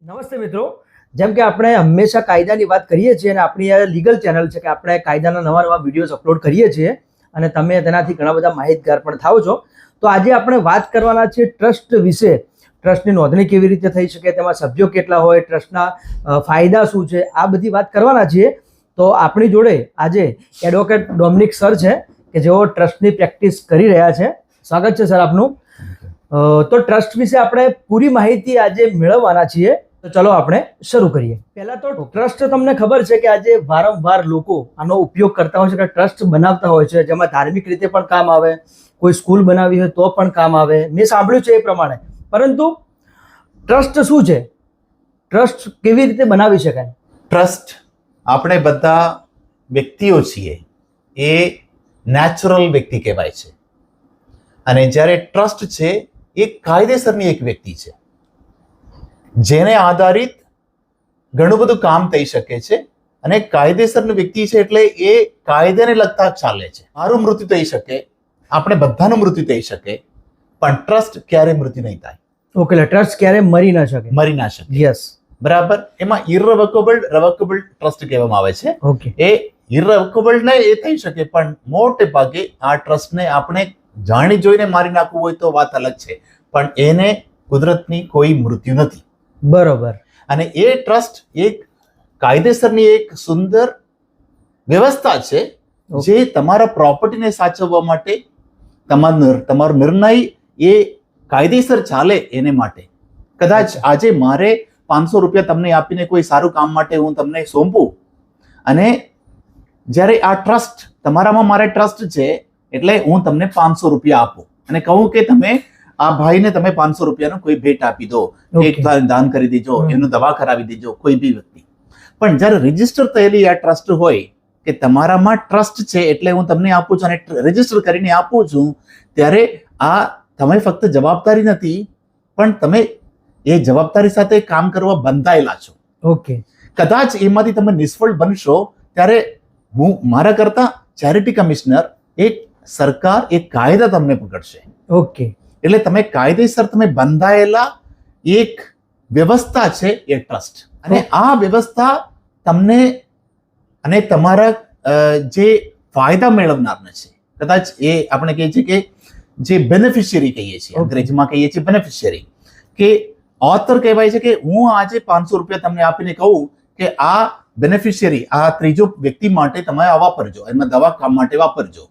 નમસ્તે મિત્રો, જેમ કે આપણે હંમેશા કાયદાની વાત કરીએ છીએ અને આપણી આ લીગલ ચેનલ છે કે આપણે કાયદાના નવા નવા વિડીયોઝ અપલોડ કરીએ છીએ અને તમે તેનાથી ઘણા બધા માહિતગાર પણ થાઓ છો. તો આજે આપણે વાત કરવાના છીએ ટ્રસ્ટ વિશે. ટ્રસ્ટની નોંધણી કેવી રીતે થઈ શકે, તેમાં સભ્યો કેટલા હોય, ટ્રસ્ટના ફાયદા શું છે, આ બધી વાત કરવાના છીએ. તો આપણી જોડે આજે એડવોકેટ ડોમિનિક સર છે કે જેઓ ટ્રસ્ટની પ્રેક્ટિસ કરી રહ્યા છે. સ્વાગત છે સર આપનું. તો ટ્રસ્ટ વિશે આપણે પૂરી માહિતી આજે મેળવવાના છીએ. તો ચલો આપણે શરૂ કરીએ. પહેલા તો ટ્રસ્ટ તમને ખબર છે કે આજે વારંવાર લોકો આનો ઉપયોગ કરતા હોય છે કે ટ્રસ્ટ બનાવતા હોય છે, જેમાં ધાર્મિક રીતે પણ કામ આવે, કોઈ સ્કૂલ બનાવી હોય તો પણ કામ આવે. મેં સાંભળ્યું છે એ પ્રમાણે. પરંતુ ટ્રસ્ટ શું છે, ટ્રસ્ટ કેવી રીતે બનાવી શકાય? ટ્રસ્ટ આપણે બધા વ્યક્તિઓ છીએ એ નેચરલ વ્યક્તિ કહેવાય છે, અને જ્યારે ટ્રસ્ટ છે એ કાયદેસરની એક વ્યક્તિ છે જેને આધારિત ઘણું બધું કામ થઈ શકે છે. અને કાયદેસરની વ્યક્તિ છે એટલે એ કાયદાને લગતા ચાલે છે. મારું મૃત્યુ થઈ શકે, આપણે બધાનું મૃત્યુ થઈ શકે, પણ ટ્રસ્ટ ક્યારે મૃત્યુ નહીં થાય. ઓકે, ટ્રસ્ટ ક્યારે મરી ના શકે? મરી ના શકે. યસ, બરાબર. એમાં ઇરરિવોકેબલ રવોકેબલ ટ્રસ્ટ કહેવામાં આવે છે. ઓકે. એ ઇરરિવોકેબલ ને એ થઈ શકે, પણ મોટે ભાગે આ ટ્રસ્ટને આપણે જાણી જોઈને મારી નાખવું હોય તો વાત અલગ છે, પણ એને કુદરતની કોઈ મૃત્યુ નથી. બરોબર. અને એ ટ્રસ્ટ એક કાયદેસરની એક સુંદર વ્યવસ્થા છે જે તમારા પ્રોપર્ટીને સાચવવા માટે, તમારો નિર્ણય એ કાયદેસર ચાલે એને માટે. કદાચ આજે મારે 500 રૂપિયા તમને આપીને કોઈ સારું કામ માટે હું તમને સોંપું, અને જ્યારે આ ટ્રસ્ટ તમારામાં મારે ટ્રસ્ટ છે એટલે હું તમને 500 રૂપિયા આપું અને કહું કે તમે આ ભાઈને તમે 500 રૂપિયાનો કોઈ ભેટ આપી દો, એક દાન કરી દેજો, એનું દવા કરાવી દેજો, કોઈ બી વ્યક્તિ. પણ જ્યારે રજીસ્ટર થયેલી આ ટ્રસ્ટ હોય કે તમારામાં ટ્રસ્ટ છે એટલે હું તમને આપું છું અને રજીસ્ટર કરીને આપું છું, ત્યારે આ તમે ફક્ત જવાબદારી નથી, પણ તમે એ જવાબદારી સાથે કામ કરવા બંધાયેલા છો. ઓકે. કદાચ એમાંથી તમે નિષ્ફળ બનશો ત્યારે હું મારા કરતા ચેરિટી કમિશનર, એક સરકાર, એક કાયદા તમને પકડશે. ઓકે. એટલે તમે કાયદેસર તમે બંધાયેલા એક વ્યવસ્થા છે એ ટ્રસ્ટ. અને આ વ્યવસ્થા તમને અને તમારા જે ફાયદા મેળવનારને છે, કદાચ એ આપણે કહીએ છીએ કે જે બેનિફિશિયરી કહીએ છીએ, અંગ્રેજીમાં કહીએ છીએ બેનિફિશિયરી, કે ઓથર કહેવાય છે કે હું આજે 500 રૂપિયા તમને આપીને કહું કે આ બેનિફિશિયરી, આ ત્રીજો વ્યક્તિ માટે તમે આ વાપરજો, એમાં દવા કામ માટે વાપરજો.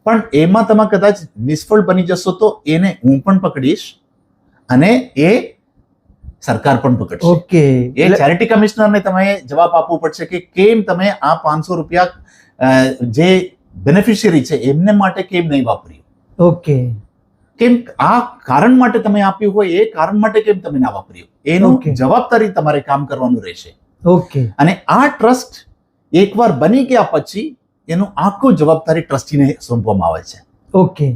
પણ એમાં તમે કદાચ નિષ્ફળ બની જશો તો એને હું પણ પકડીશ અને એ સરકાર પણ પકડશે. ઓકે. એ ચેરિટી કમિશનરને તમે જવાબ આપવો પડશે કે કેમ તમે આ 500 રૂપિયા જે બેનિફિશિયરી છે એમને માટે કેમ નહીં વાપર્યું. ઓકે. કેમ આ કારણ માટે તમે આપ્યું હોય એ કારણ માટે કેમ તમે ના વાપર્યું, એનું જવાબદારી તમારે કામ કરવાનું રહેશે. ઓકે. અને આ ટ્રસ્ટ એકવાર બની ગયા પછી એનું આખું જવાબદારી ટ્રસ્ટીને સોંપવામાં આવે છે. ઓકે.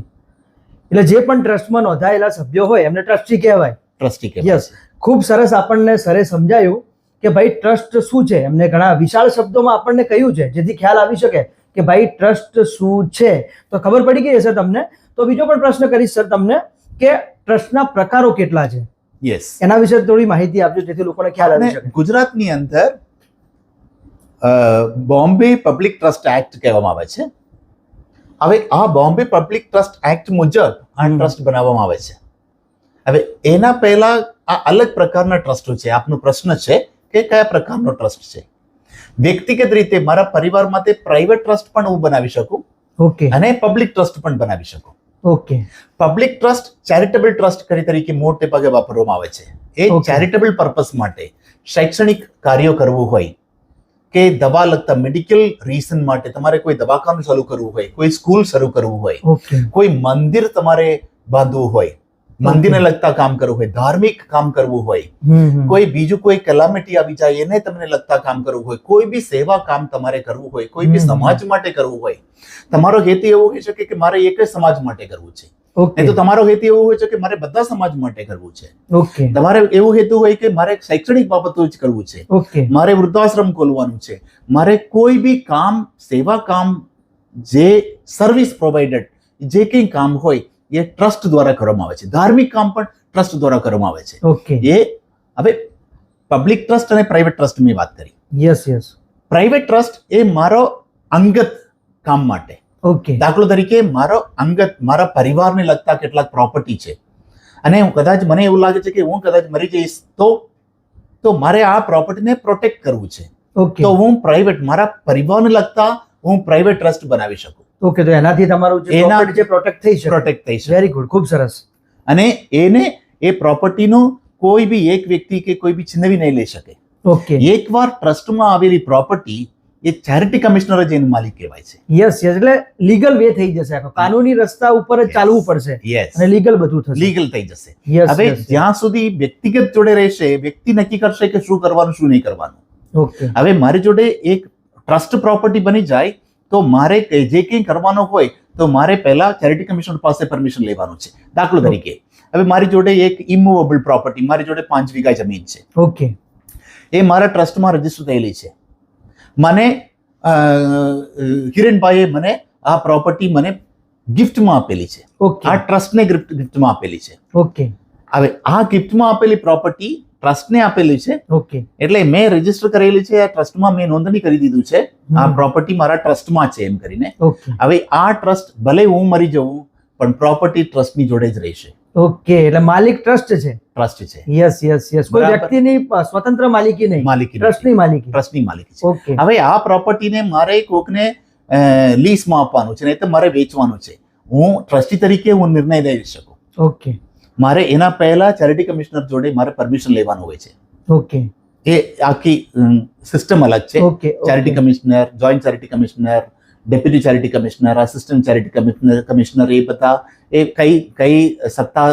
એટલે જે પણ ટ્રસ્ટમાં નોંધાયેલા સભ્યો હોય એમને ટ્રસ્ટી કહેવાય. ટ્રસ્ટી કહેવાય. યસ. ખૂબ સરસ આપણને સરે સમજાયું કે ભાઈ ટ્રસ્ટ શું છે. એમને ઘણા વિશાળ શબ્દોમાં આપણને કહ્યું છે જેથી ખ્યાલ આવી શકે કે ભાઈ ટ્રસ્ટ શું છે. તો ખબર પડી ગઈ હશે તમને. તો બીજો પણ પ્રશ્ન કરીશ સર તમને કે ટ્રસ્ટના પ્રકારો કેટલા છે? યસ, એના વિશે થોડી માહિતી આપજો જેથી લોકોને ખ્યાલ આવી શકે. ગુજરાતની અંદર બોમ્બે પબ્લિક ટ્રસ્ટ એક્ટ કહેવામાં આવે છે. હવે આ બોમ્બે પબ્લિક ટ્રસ્ટ એક્ટ મુજબ આ ટ્રસ્ટ બનાવવામાં આવે છે. હવે એના પહેલા આ અલગ પ્રકારના ટ્રસ્ટો છે. આપનો પ્રશ્ન છે કે કયા પ્રકારનો ટ્રસ્ટ છે. વ્યક્તિગત રીતે મારા પરિવારમાં તે પ્રાઇવેટ ટ્રસ્ટ પણ હું બનાવી શકું. ઓકે. અને પબ્લિક ટ્રસ્ટ પણ બનાવી શકું. Okay. Public trust charitable trust તરીકે મોટે ભાગે વાપરવામાં આવે છે. એ ચેરિટેબલ પર્પસ માટે, શૈક્ષણિક કાર્યો કરવું હોય કે દવા લગતા મેડિકલ રીઝન માટે તમારે કોઈ દવાખાનું ચાલુ કરવું હોય, કોઈ સ્કૂલ શરૂ કરવું હોય, કોઈ મંદિર તમારે બાંધવું હોય, મંદિરને લગતા કામ કરવું હોય, ધાર્મિક કામ કરવું હોય, કોઈ બીજું કોઈ કેલામિટી આવી જાય એને તમને લગતા કામ કરવું હોય, કોઈ બી સેવા કામ તમારે કરવું હોય, કોઈ બી સમાજ માટે કરવું હોય. તમારો હેતુ એવો હોઈ શકે કે મારે એક જ સમાજ માટે કરવું છે, તો તમારો હેતુ એવો હોય છે કે મારે બધા સમાજ માટે કરવું છે. તમારે એવું હેતુ હોય કે મારે શૈક્ષણિક બાબતો જ કરવું છે, મારે વૃદ્ધાશ્રમ ખોલવાનું છે, મારે કોઈ બી કામ, સેવા કામ, જે સર્વિસ પ્રોવાઇડેડ જે કંઈ કામ હોય એ ટ્રસ્ટ દ્વારા કરવામાં આવે છે. ધાર્મિક કામ પણ ટ્રસ્ટ દ્વારા કરવામાં આવે છે. ઓકે. એ હવે પબ્લિક ટ્રસ્ટ અને પ્રાઇવેટ ટ્રસ્ટની વાત કરી. Yes yes. પ્રાઇવેટ ટ્રસ્ટ એ મારો અંગત કામ માટે, ઓકે. દાખલો તરીકે મારા પરિવારને લગતા કેટલાક પ્રોપર્ટી છે અને કદાચ મને એવું લાગે છે કે હું કદાચ મરી જઈશ તો મારે આ પ્રોપર્ટીને પ્રોટેક્ટ કરવું છે, ઓકે. તો હું મારા પરિવારને લગતા હું પ્રાઇવેટ ટ્રસ્ટ બનાવી શકું. ઓકે, તો એનાથી તમારું જે પ્રોપર્ટી છે પ્રોટેક્ટ થઈ શકે. પ્રોટેક્ટ થઈ શકે. વેરી ગુડ, ખૂબ સરસ. અને એ પ્રોપર્ટીનો કોઈ બી એક વ્યક્તિ કે કોઈ બી છીનવી નહીં લઈ શકે. ઓકે. એકવાર ટ્રસ્ટમાં આવેલી પ્રોપર્ટી એ ચેરિટી કમિશનર જ એનું માલિક કહેવાય છે. યસ યસ, એટલે લીગલ વે થઈ જશે, આખો કાનૂની રસ્તા ઉપર જ ચાલવું પડશે યસ, અને લીગલ બધું થશે. લીગલ થઈ જશે. યસ. હવે જ્યાં સુધી વ્યક્તિગત જોડે રહેશે, વ્યક્તિ નક્કી કરશે કે શું કરવાનું શું નહીં કરવાનું. ઓકે. હવે મારી જોડે એક ટ્રસ્ટ પ્રોપર્ટી બની જાય તો મારે જે કંઈ કરવાનું હોય તો મારે પહેલા ચેરિટી કમિશનર પાસે પરમિશન લેવાનું છે. દાખલો તરીકે હવે મારી જોડે એક ઇમૂવેબલ પ્રોપર્ટી, મારી જોડે 5 વીઘા જમીન છે. ઓકે. એ મારા ટ્રસ્ટમાં રજીસ્ટર થયેલી છે. મને કિરણભાઈએ મને આ પ્રોપર્ટી મને ગિફ્ટમાં આપેલી છે. ઓકે. આ ટ્રસ્ટને ગિફ્ટમાં આપેલી છે. ઓકે. હવે આ ગિફ્ટમાં આપેલી પ્રોપર્ટી ટ્રસ્ટને આપેલી છે, ઓકે. એટલે મેં રજીસ્ટર કરેલી છે, આ ટ્રસ્ટમાં મેં નોંધણી કરી દીધું છે, આ પ્રોપર્ટી મારા ટ્રસ્ટમાં છે એમ કરીને. ઓકે. હવે આ ટ્રસ્ટ ભલે હું મરી જઉં પણ પ્રોપર્ટી ટ્રસ્ટની જોડે જ રહેશે. ઓકે, એટલે માલિક ટ્રસ્ટ છે. ટ્રસ્ટ છે. યસ યસ યસ, કોઈ બરાબર. વ્યક્તિની સ્વતંત્ર માલિકી નહીં, માલિકી ટ્રસ્ટની માલિકી. ટ્રસ્ટની માલિકી છે. ઓકે. હવે આ પ્રોપર્ટીને મારે કોકને લીઝમાં આપવાનું છે, નહીં તો મારે વેચવાનું છે. હું ટ્રસ્ટી તરીકે હું નિર્ણય લઈ શકું. ઓકે. મારે એના પહેલા ચેરિટી કમિશનર જોડે મારે પરમિશન લેવાનું હોય છે. ઓકે. એ આખી સિસ્ટમ અલગ છે. Okay. Charity commissioner, joint charity commissioner, deputy charity commissioner, assistant charity commissioner, એ બધા એ કઈ સત્તા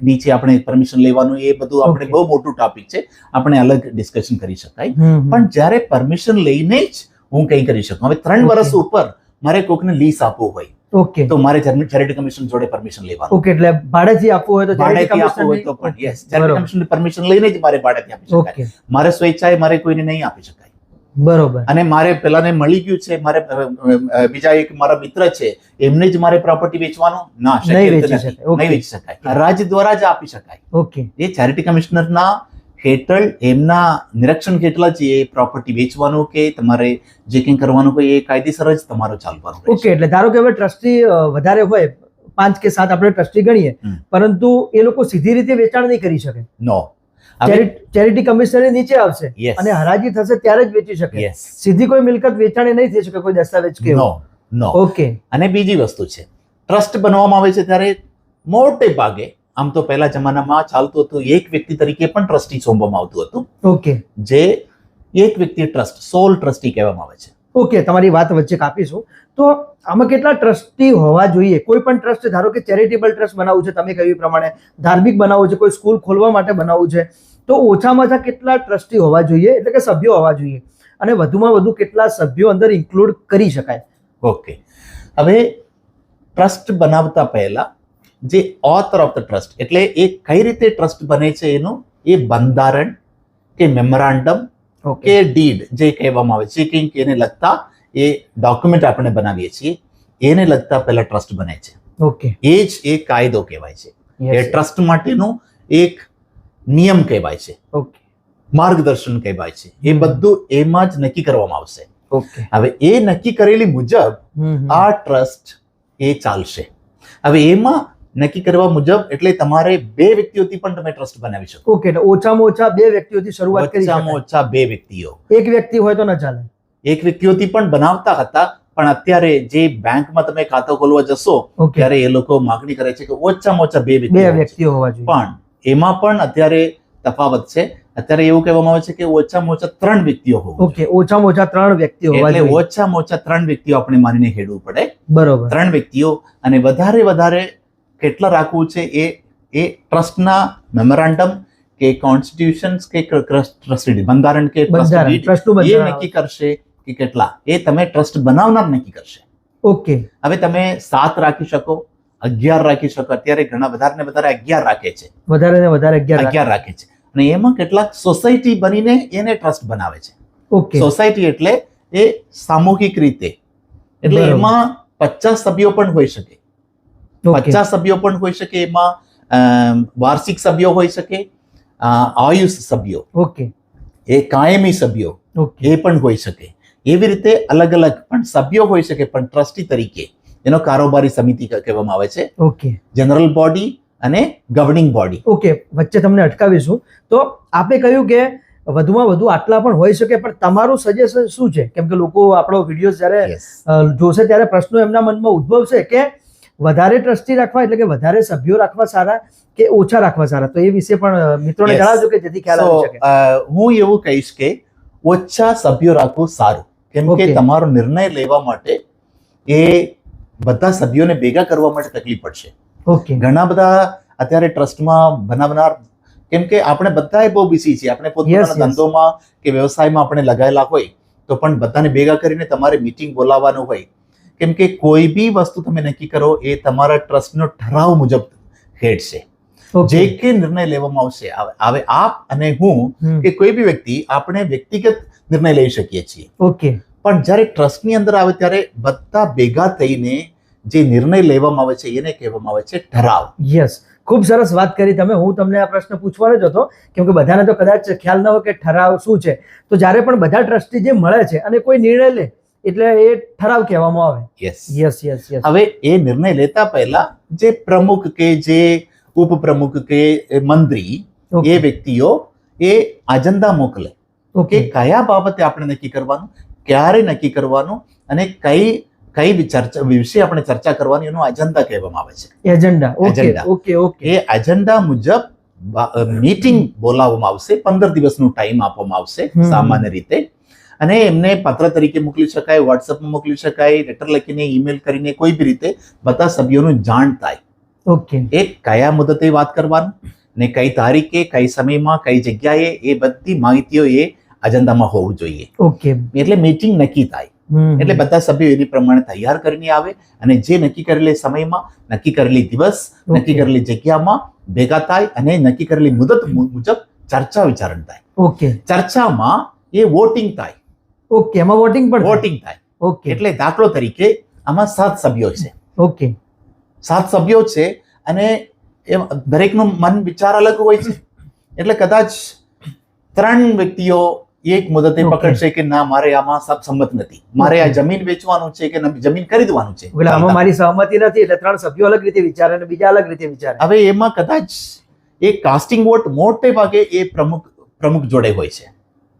નીચે આપણે પરમિશન લેવાનું, એ બધું આપણે Okay. બહુ મોટું ટોપિક છે, આપણે અલગ ડિસ્કશન કરી શકાય. પણ પણ જ્યારે પરમિશન લઈને જ હું કંઈ કરી શકું. હવે 3 Okay. વર્ષ ઉપર મારે કોકને લીઝ આપવું હોય ઓકે. તો મારે ચેરિટી કમિશન જોડે પરમિશન લેવાનું. ઓકે, એટલે ભાડેથી આપવું હોય તો ભાડેથી આપવું હોય તો પણ યસ, ચેરિટી કમિશનની પરમિશન લઈને જ મારે ભાડેથી આપી શકાય. ઓકે. મારે સ્વેચ્છાએ મારે કોઈને નહીં આપી શકાય. બરોબર. અને મારે પેલાને મળી ગયું છે, મારે બીજા એક મારા મિત્ર છે, એમને જ મારે પ્રોપર્ટી વેચવાનું ના, શક્ય નહીં નથી. વેચી શકાય. ઓકે. નહીં વેચી શકાય. રાજ્ય દ્વારા જ આપી શકાય. ઓકે. એ ચેરિટી કમિશનરના હેઠળ, એમના નિરીક્ષણ હેઠળ જ એ પ્રોપર્ટી વેચવાનું કે તમારે જે કંઈ કરવાનું હોય એ કાયદેસર જ તમારો ચાલવાનું રહેશે. ઓકે, એટલે ધારો કે હવે ટ્રસ્ટી વધારે હોય, 5 કે 7 આપણે ટ્રસ્ટી ગણીએ, પરંતુ એ લોકો સીધી રીતે વેચાણ નહીં કરી શકે. નો. ચેરિટી કમિશનર નીચે આવશે Yes. અને હરાજી થશે ત્યારે જ વેચી શકે. યસ. સીધી કોઈ મિલકત વેચાણી નહીં થઈ શકે, કોઈ દસ્તાવેજ કે એવું. નો. ઓકે. અને બીજી વસ્તુ છે, ટ્રસ્ટ બનાવવામાં આવે છે ત્યારે મોટે ભાગે, આમ તો પહેલા જમાનામાં ચાલતું હતું, એક વ્યક્તિ તરીકે પણ ટ્રસ્ટી સોંપવામાં આવતું હતું, ઓકે. જે એક વ્યક્તિ ટ્રસ્ટ, સોલ ટ્રસ્ટી કહેવામાં આવે છે. ઓકે, તમારી વાત વચ્ચે કાપીશું. તો આમાં કેટલા ટ્રસ્ટી હોવા જોઈએ? કોઈ પણ ટ્રસ્ટ, ધારો કે ચેરિટેબલ ટ્રસ્ટ બનાવવું છે, તમે કહ્યું એ પ્રમાણે ધાર્મિક બનાવવું છે, કોઈ સ્કૂલ ખોલવા માટે બનાવવું છે, તો ઓછામાં ઓછા કેટલા ટ્રસ્ટી હોવા જોઈએ, એટલે કે સભ્યો હોવા જોઈએ, અને વધુમાં વધુ કેટલા સભ્યો અંદર ઇન્ક્લુડ કરી શકાય? ઓકે. હવે ટ્રસ્ટ બનાવતા પહેલા જે ઓથર ઓફ ધ ટ્રસ્ટ, એટલે એ કઈ રીતે ટ્રસ્ટ બને છે એનું એ બંધારણ કે મેમોરાન્ડમ ઓકે. કે ડીડ જે કહેવામાં આવે છે, કંઈક એને લગતા એ ડોક્યુમેન્ટ આપણે બનાવીએ છીએ, એને લગતા પહેલા ટ્રસ્ટ બને છે. ઓકે. એ જ એક કાયદો કહેવાય છે. એ Yes. ટ્રસ્ટ માટેનું એક નિયમ કહેવાય છે, ઓકે. માર્ગદર્શન કહેવાય છે. એ બધું એમાં જ નક્કી કરવામાં આવશે. ઓકે. હવે એ નક્કી કરેલી મુજબ આ ટ્રસ્ટ એ ચાલશે. હવે એમાં નક્કી કરવા મુજબ એટલે તમારે 2 વ્યક્તિઓથી પણ તમે ટ્રસ્ટ બનાવી શકો. ઓકે, એટલે ઓછામાં ઓછા 2 વ્યક્તિઓથી શરૂઆત કરી ઓછામાં શકાય. ઓછા 2 વ્યક્તિઓ. એક વ્યક્તિ હોય તો ન ચાલે. એક વ્યક્તિઓથી પણ બનાવતા હતા, પણ અત્યારે જે બેંકમાં તમે ખાતું ખોલવા જશો ઓકે. ત્યારે એ લોકો માંગણી કરે છે કે ઓછામાં ઓછા 2 બે વ્યક્તિઓ. વ્યક્તિઓ હોવા જોઈએ. પણ એમાં પણ અત્યારે તફાવત છે. અત્યારે એવું કહેવામાં આવે છે કે ઓછામાં ઓછા 3 વ્યક્તિઓ હોવું ઓકે, ઓછામાં ઓછા 3 વ્યક્તિઓ હોવા એટલે જોઈએ. ઓછામાં ઓછા 3 વ્યક્તિઓ આપણે માનીને ખેડવું પડે. બરોબર. 3 વ્યક્તિઓ. અને વધારે કેટલા રાખવું છે એ ટ્રસ્ટના મેમોરાન્ડમ કે કોન્સ્ટિટ્યુશન્સ કે ટ્રસ્ટી બંધારણ કે બંધારણ, ટ્રસ્ટ ટ્રસ્ટનું એ બંધારણ. નક્કી કરશે કે કેટલા. એ તમે ટ્રસ્ટ બનાવનાર નક્કી કરશે. ઓકે. હવે તમે 7 રાખી શકો, 11 રાખી શકો. અત્યારે ઘણા વધારે 11 રાખે છે. વધારે ને વધારે 11. 11 રાખે છે. અને એમાં કેટલાક સોસાયટી બનીને એને ટ્રસ્ટ બનાવે છે. ઓકે. સોસાયટી એટલે એ સામૂહિક રીતે, એટલે બરાબર. એમાં 50 સભ્યો પણ હોઈ શકે. ઓકે. 50 સભ્યો પણ હોઈ શકે. એમાં વાર્ષિક સભ્યો હોઈ શકે આયુષ સભ્યો, ઓકે એ કાયમી સભ્યો, ઓકે એ પણ હોઈ શકે. એવી રીતે અલગ અલગ પણ સભ્યો હોઈ શકે, પણ ટ્રસ્ટી તરીકે એનો કારોબારી સમિતિ કહેવામાં આવે છે, ઓકે જનરલ બોડી અને ગવર્નિંગ બોડી. ઓકે વચ્ચે તમને અટકાવીશું. તો આપે કહ્યું કે વધુમાં વધુ આટલા પણ હોઈ શકે, પણ તમારું સજેશન શું છે? કેમ કે લોકો આપણો વિડીયો જ્યારે જોશે ત્યારે પ્રશ્નો એમના મનમાં ઉદ્ભવશે કે વધારે ટ્રસ્ટી રાખવા એટલે કે વધારે સભ્યો રાખવા સારા કે ઓછા રાખવા સારા? તો એ વિશે પણ મિત્રોને જણાવજો કે જેથી ખ્યાલ આવી શકે. હું એવું કહીશ કે ઓછા સભ્યો રાખવું સારું, કેમ કે Okay. તમારો નિર્ણય લેવા માટે એ બધા સભ્યોને ભેગા કરવા માટે તકલીફ પડશે. ઓકે ઘણા બધા અત્યારે ટ્રસ્ટમાં બનાવનાર, કેમ કે આપણે બધાએ બહુ બિઝી છીએ, આપણે Yes, પોતાના yes. ધંધોમાં કે વ્યવસાયમાં આપણે લગાયેલા હોય, તો પણ બધાને ભેગા કરીને તમારે મીટિંગ બોલાવવાનું હોય. કેમ કે કોઈ બી વસ્તુ તમે નક્કી કરો એ તમારા ટ્રસ્ટનો ઠરાવ મુજબ હેડશે. જે કે નિર્ણય લેવામાં આવશે, હવે આપ અને હું કે કોઈ બી વ્યક્તિ આપણે વ્યક્તિગત નિર્ણય લઈ શકીએ છીએ, ઓકે પણ જ્યારે ટ્રસ્ટની અંદર આવે ત્યારે બધા ભેગા થઈને જે નિર્ણય લેવામાં આવે છે એને કહેવામાં આવે છે ઠરાવ. યસ, ખૂબ સરસ વાત કરી તમે. હું તમને આ પ્રશ્ન પૂછવાનો જ હતો, કેમ કે બધાને તો કદાચ ખ્યાલ ન હોય કે ઠરાવ શું છે. તો જ્યારે પણ બધા ટ્રસ્ટી જે મળે છે અને કોઈ નિર્ણય લે એટલે એ ઠરાવ કહેવામાં આવે. યસ. યસ યસ યસ હવે એ નિર્ણય લેતા પહેલા જે પ્રમુખ કે જે ઉપપ્રમુખ કે મંત્રી એ વ્યક્તિઓ એ અજંદા મોકલે ઓકે કે કયા બાબતે આપણે નક્કી કરવાનું, ક્યારે નક્કી કરવાનું અને કઈ ચર્ચા વિશે આપણે ચર્ચા કરવાની, એનું અજંડા કહેવામાં આવે છે. Agenda. Okay Agenda. Okay okay એ અજંડા મુજબ મીટિંગ બોલાવવામાં આવશે, 15 દિવસનો ટાઈમ આપવામાં આવશે સામાન્ય રીતે, અને એમને પત્ર તરીકે મોકલી શકાય, વોટ્સએપમાં મોકલી શકાય, લેટર લખીને, ઈમેલ કરીને, કોઈ બી રીતે બધા સભ્યોનું જાણ થાય. ઓકે એ કયા મુદતે વાત કરવાનું ને કઈ તારીખે, કઈ સમયમાં, કઈ જગ્યાએ, એ બધી માહિતીઓ એ અજંદામાં હોવું જોઈએ. ઓકે એટલે મીટિંગ નક્કી થાય, એટલે બધા સભ્યો એની પ્રમાણે તૈયાર કરીને આવે અને જે નક્કી કરેલી સમયમાં, નક્કી કરેલી દિવસ, નક્કી કરેલી જગ્યામાં ભેગા થાય અને નક્કી કરેલી મુદત મુજબ ચર્ચા વિચારણ થાય. ઓકે ચર્ચામાં એ વોટિંગ થાય. ઓકે એમાં વોટિંગ પણ વોટિંગ થાય ઓકે એટલે દાખલો તરીકે આમાં 7 સભ્યો છે. ઓકે 7 સભ્યો છે અને દરેકનું મન વિચાર અલગ હોય છે, એટલે કદાચ 3 વ્યક્તિઓ એક મુદતે પકડશે કે ના, મારે આમાં સંમત નથી, મારે આ જમીન વેચવાનું છે કે જમીન ખરીદવાનું છે, એટલે આમાં મારી સહમતિ નથી, એટલે 3 સભ્યો અલગ રીતે વિચારે અને બીજા અલગ રીતે વિચારે. હવે એમાં કદાચ એ કાસ્ટિંગ વોટ મોટે ભાગે એ પ્રમુખ જોડે હોય છે.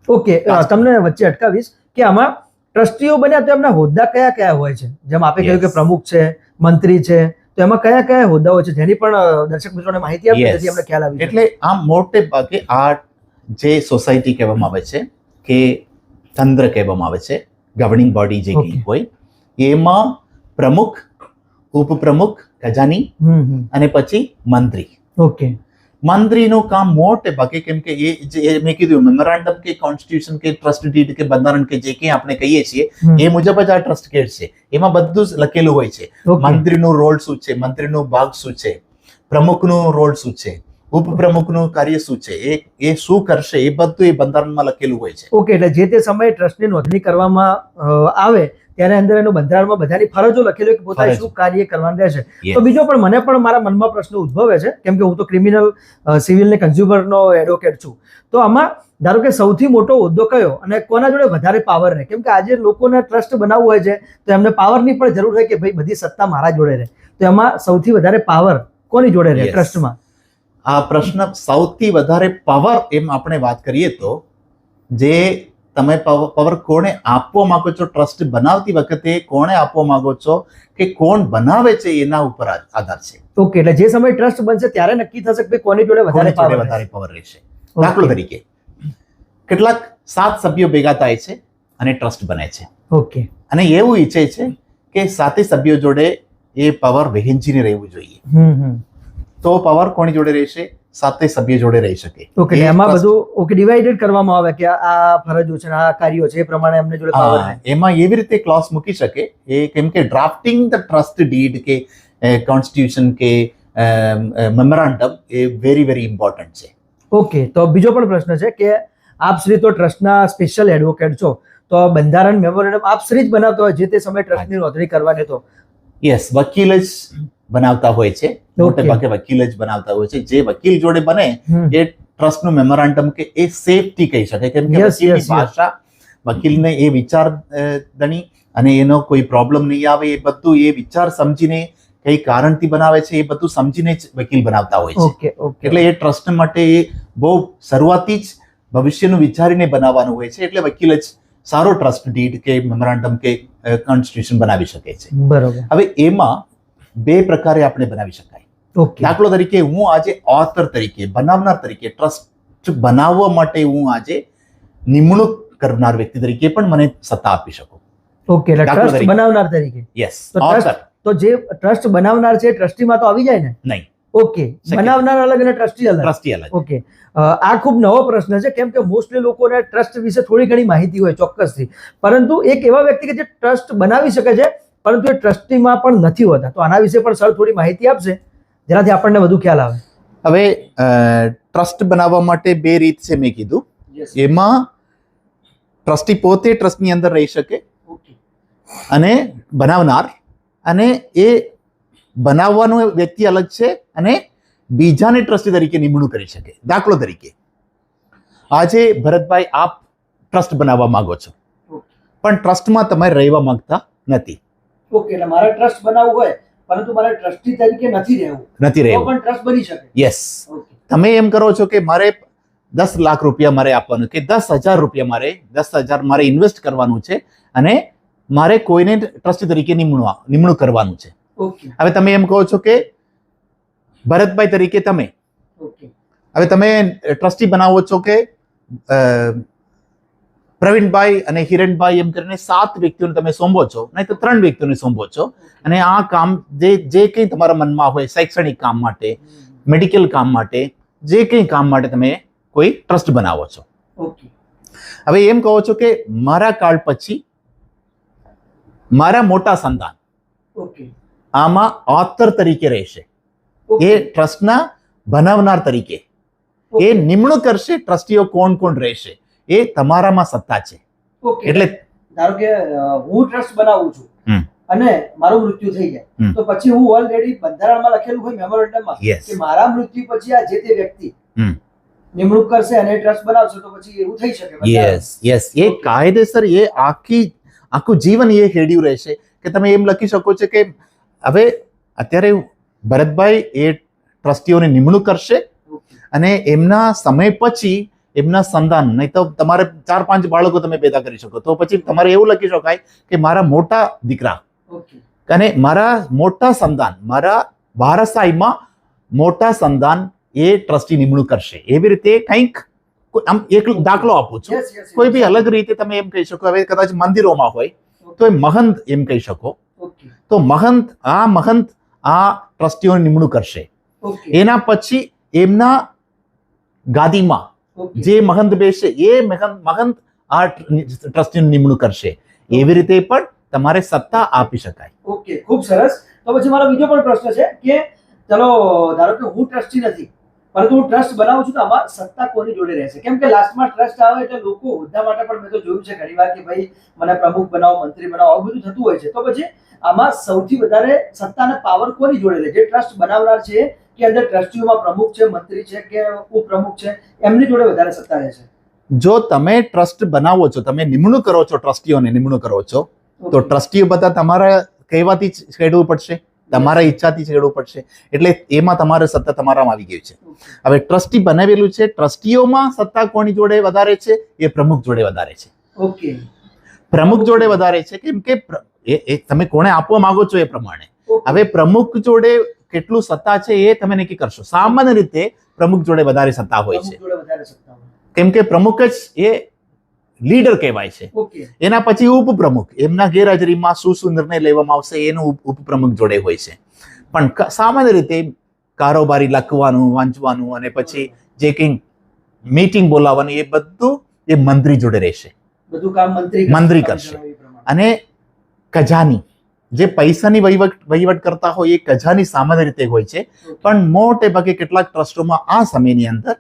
ઓકે તમને વચ્ચે અટકાવીશ કે આમાં ટ્રસ્ટીઓ બન્યા તો એમના હોદ્દા કયા કયા હોય છે? જેમ આપે કહ્યું કે પ્રમુખ છે, મંત્રી છે, તો એમાં કયા કયા હોદ્દાઓ છે જેની પણ દર્શક મિત્રોને માહિતી આપી જેથી અમને ખ્યાલ આવી. એટલે આમ મોટે ભાગે આ જે સોસાયટી કહેવામાં આવે છે કે તંત્ર કહેવામાં આવે છે, ગવર્નિંગ બોડી જે કંઈ હોય, એમાં પ્રમુખ, ઉપપ્રમુખ, ખજાની અને પછી મંત્રી. ઓકે મંત્રીનું કામ મોટે ભાગે, કેમ કે એ જે મેં કીધું મેમોરેન્ડમ કે કોન્સ્ટિટ્યુશન કે ટ્રસ્ટ ડીડ કે બંધારણ કે જે કંઈ આપણે કહીએ છીએ એ મુજબ જ આ ટ્રસ્ટ કેડ છે, એમાં બધું જ લખેલું હોય છે. મંત્રીનું રોલ શું છે, મંત્રીનું ભાગ શું છે, પ્રમુખનું રોલ શું છે, ઉપપ્રમુખનું કાર્ય શું છે, એ શું કરશે, એ બધું એ બંધારણમાં લખેલું હોય છે. ઓકે એટલે જે તે સમયે ટ્રસ્ટની નોંધણી કરવામાં આવે ત્યારે અંદર એનું બંધારણમાં બધાની ફરજો લખેલી હોય કે પોતાને શું કાર્ય કરવાનું રહેશે. તો બીજો પણ મને પણ મારા મનમાં પ્રશ્ન ઉદ્ભવે છે, કેમ કે હું તો ક્રિમિનલ, સિવિલ ને કન્ઝ્યુમરનો એડવોકેટ છું. તો આમાં ધારો કે સૌથી મોટો હોદ્દો કયો અને કોના જોડે વધારે પાવર રહે? કેમ કે આજે લોકોને ટ્રસ્ટ બનાવવું હોય છે તો એમને પાવરની પણ જરૂર હોય કે ભાઈ બધી સત્તા મારા જોડે રહે, તો એમાં સૌથી વધારે પાવર કોની જોડે રહે ટ્રસ્ટમાં? આ પ્રશ્ન સૌથી વધારે પાવર એમ આપણે વાત કરીએ તો જે તમે પાવર કોને આપવા માંગો છો, ટ્રસ્ટ બનાવતી વખતે કોને આપવા માંગો છો કે કોણ બનાવે છે એના ઉપર આધાર છે. ઓકે એટલે જે સમયે ટ્રસ્ટ બનશે ત્યારે નક્કી થશે કે કોની જોડે વધારે પાવર રહેશે. દાખલો તરીકે કેટલાક 7 સભ્યો ભેગા થાય છે અને ટ્રસ્ટ બને છે. ઓકે અને એવું ઈચ્છે છે કે 7 સભ્યો જોડે એ પાવર વહેંચીને રહેવું જોઈએ. તો પાવર કોની જોડે રહેશે? 7 સભ્ય જોડે રહી શકે. ઓકે એમાં બધું ઓકે ડિવાઇડેડ કરવામાં આવે કે આ ફરજો છે, આ કાર્યો છે, એ પ્રમાણે એમને જોડે પાવર રહે. એમાં એવી રીતે ક્લોઝ મૂકી શકે એ, કેમ કે ડ્રાફ્ટિંગ ધ ટ્રસ્ટ ડીડ કે કોન્સ્ટિટ્યુશન કે મેમોરેન્ડમ એ વેરી ઇમ્પોર્ટન્ટ છે. ઓકે તો બીજો પણ પ્રશ્ન છે કે આપ શ્રી તો ટ્રસ્ટના સ્પેશિયલ એડવોકેટ છો, તો બંધારણ મેમોરેન્ડમ આપ શ્રી જ બનાવતો હોય જે તે સમયે ટ્રસ્ટની નોંધણી કરવાની? તો યસ, વકીલ જ બનાવતા હોય છે, મોટે ભાગે વકીલ જ બનાવતા હોય છે. જે વકીલ જોડે બને એ ટ્રસ્ટનું મેમોરેન્ડમ કે એ સેફટી કહી શકાય, કેમ કે Yes, વકીલની yes, yes. ભાષા, વકીલને એ વિચાર દણી અને એનો કોઈ પ્રોબ્લેમ નહીં આવે એ બધું એ વિચાર સમજીને કઈ કારણથી બનાવે છે એ બધું સમજીને જ વકીલ બનાવતા હોય છે. ઓકે ઓકે એટલે એ ટ્રસ્ટ માટે એ બહુ શરૂઆતથી જ ભવિષ્યનું વિચારીને બનાવવાનું હોય છે, એટલે વકીલ જ સારો ટ્રસ્ટ ડીડ કે મેમોરેન્ડમ કે કોન્સ્ટિટ્યુશન બનાવી શકે છે. બરોબર. હવે એમાં બે પ્રકારે આપણે બનાવી શકાય. ઓકે દાખલો તરીકે હું આજે ઓથર તરીકે, બનાવનાર તરીકે, ટ્રસ્ટ બનાવવા માટે હું આજે નિમણૂક કરનાર વ્યક્તિ તરીકે પણ મને સત્તા આપી શકો. ઓકે એટલે દાખલા ટ્રસ્ટ તરીકે. બનાવનાર તરીકે. યસ, તો ઓથર ટ્રસ્ટ તો જે ટ્રસ્ટ બનાવનાર છે ટ્રસ્ટીમાં તો આવી જાય ને? નહીં, ઓકે, Second. બનાવનાર અલગ અને ટ્રસ્ટી અલગ. ટ્રસ્ટી અલગ. ઓકે, આ ખૂબ નવો પ્રશ્ન છે, કેમ કે મોસ્ટલી લોકોને ટ્રસ્ટ વિશે થોડી ઘણી માહિતી હોય ચોક્કસથી, પરંતુ એક એવા વ્યક્તિ કે જે ટ્રસ્ટ બનાવી શકે છે પરંતુ એ ટ્રસ્ટીમાં પણ નથી હોતા, તો આના વિશે પણ સર થોડી માહિતી આપશે જેનાથી આપણને વધુ ખ્યાલ આવે. હવે ટ્રસ્ટ બનાવવા માટે બે રીત છે મેં કીધું. એમાં ટ્રસ્ટી પોતે ટ્રસ્ટની અંદર રહી શકે અને બનાવનાર, અને એ બનાવવાનો વ્યક્તિ અલગ છે અને બીજાને ટ્રસ્ટી તરીકે નિમણૂક કરી શકે. દાખલો તરીકે આજે ભરતભાઈ આપ ટ્રસ્ટ બનાવવા માંગો છો, પણ ટ્રસ્ટમાં તમે રહેવા માંગતા નથી. ઓકે, એટલે મારે ટ્રસ્ટ બનાવવું હોય પરંતુ મારે ટ્રસ્ટી તરીકે નથી રહેવું, નથી તો રહેવું. પણ ટ્રસ્ટ બની શકે. યસ, ઓકે તમે એમ કરો છો કે મારે 10 લાખ રૂપિયા મારે આપવાનું કે 10,000 રૂપિયા મારે 10,000 મારે ઇન્વેસ્ટ કરવાનું છે અને મારે કોઈને ટ્રસ્ટી તરીકે નિમણૂક કરવાનું છે. ઓકે હવે તમે એમ કહો છો કે ભરતભાઈ તરીકે તમે, ઓકે હવે તમે ટ્રસ્ટી બનાવો છો કે પ્રવીણભાઈ અને હિરણભાઈ એમ કરીને 7 વ્યક્તિઓને તમે સોંપો છો, નહીં તો 3 વ્યક્તિઓને સોંપો છો, અને આ કામ જે કંઈ તમારા મનમાં હોય, શૈક્ષણિક કામ માટે, મેડિકલ કામ માટે, જે કંઈ કામ માટે તમે કોઈ ટ્રસ્ટ બનાવો છો. ઓકે હવે એમ કહો છો કે મારા કાળ પછી મારા મોટા સંતાન ઓકે આમાં ઓથર તરીકે રહેશે, એ ટ્રસ્ટના બનાવનાર તરીકે એ નિમણૂક કરશે. ટ્રસ્ટીઓ કોણ કોણ રહેશે એ તમારામાં સત્તા છે. ઓકે, એટલે ધારો કે હું ટ્રસ્ટ બનાવું છું હમ. અને મારું મૃત્યુ થઈ જાય, હમ. તો પછી હું ઓલરેડી બંધારણમાં લખેલું હોય મેમોરેન્ડમમાં Yes. કે મારા મૃત્યુ પછી આ જે તે વ્યક્તિ હમ. નિમણૂક કરશે અને ટ્રસ્ટ બનાવશે, તો પછી એવું થઈ શકે બંધારણ. યસ યસ, એ કાયદેસર એ આખું જીવન એ હેડ્યું રહેશે કે તમે એમ લખી શકો છો કે હવે અત્યારે ભરતભાઈ એ ટ્રસ્ટીઓની નિમણૂક કરશે ઓકે, અને એમના સમય પછી એમના સંતાન, નહીં તો તમારે 4-5 બાળકો તમે પેદા કરી શકો, તો પછી તમારે એવું લખી શકાય કે મારા મોટા દીકરા ઓકે અને મારા મોટા સંતાન, મારા વારસાઈમાં મોટા સંતાન એ ટ્રસ્ટી નિમણૂક કરશે. એવી રીતે કંઈક આમ એક દાખલો આપું છું. Yes, yes, yes. કોઈ બી અલગ રીતે તમે એમ કહી શકો. હવે કદાચ મંદિરોમાં હોય તો એ મહંત એમ કહી શકો, ઓકે તો મહંત આ ટ્રસ્ટીઓની નિમણૂક કરશે. ઓકે એના પછી એમના ગાદીમાં ઓકે જે મહંત બેસે એ મહંત આ ટ્રસ્ટીની નિમણૂક કરશે. એવી રીતે પણ તમારે સત્તા આપી શકાય. ઓકે, ખૂબ સરસ. તો પછી મારો બીજો પણ પ્રશ્ન છે કે ચલો ધારો કે હું ટ્રસ્ટી નથી પરંતુ હું ટ્રસ્ટ બનાવું છું, તો આમાં સત્તા કોની જોડે રહેશે? કેમ કે લાસ્ટમાં ટ્રસ્ટ આવે એટલે લોકો હોદ્દા માટે પણ મેં તો જોયું છે ઘણીવાર કે ભાઈ મને પ્રમુખ બનાવો, મંત્રી બનાવો, આવું બધું થતું હોય છે. તો પછી આમાં સૌથી વધારે સત્તા અને પાવર કોની જોડે રહે? જે ટ્રસ્ટ બનાવનાર છે કે અંદર ટ્રસ્ટીઓમાં પ્રમુખ છે, મંત્રી છે કે ઉપપ્રમુખ છે, એમની જોડે વધારે સત્તા રહેશે? જો તમે ટ્રસ્ટ બનાવો છો, તમે નિમણૂક કરો છો, ટ્રસ્ટીઓને નિમણૂક કરો છો, તો ટ્રસ્ટીઓ બધા તમારા કહેવાથી જ છેડવું પડશે, તમારા ઈચ્છાથી છેડવું પડશે. એટલે એમાં તમારે સત્તા તમારામાં આવી ગઈ છે. હવે ટ્રસ્ટી બનાવેલું છે, ટ્રસ્ટીઓમાં સત્તા કોની જોડે વધારે છે? એ પ્રમુખ જોડે વધારે છે. ઓકે પ્રમુખ જોડે વધારે છે, કેમ કે એ તમે કોને આપવા માંગો છો એ પ્રમાણે. હવે પ્રમુખ જોડે કેટલું સત્તા છે એ તમે નક્કી કરશો. સામાન્ય રીતે પ્રમુખ જોડે વધારે સત્તા હોય છે, પ્રમુખ જોડે વધારે સત્તા હોય. કેમ કે પ્રમુખ જ એ લીડર કહેવાય છે. ઓકે એના પછી ઉપપ્રમુખ, એમના ગેરહાજરીમાં શું નિર્ણય લેવામાં આવશે એનું ઉપપ્રમુખ જોડે હોય છે. પણ સામાન્ય રીતે કારોબારી લખવાનું, વાંચવાનું અને પછી જે કંઈ મીટિંગ બોલાવવાની એ બધું એ મંત્રી જોડે રહેશે. બધું કામ મંત્રી કરશે. અને ખજાની, જે પૈસાની વહીવટ કરતા હોય એ ખજાની સામાન્ય રીતે હોય છે. પણ મોટે ભાગે કેટલાક ટ્રસ્ટોમાં આ સમયની અંદર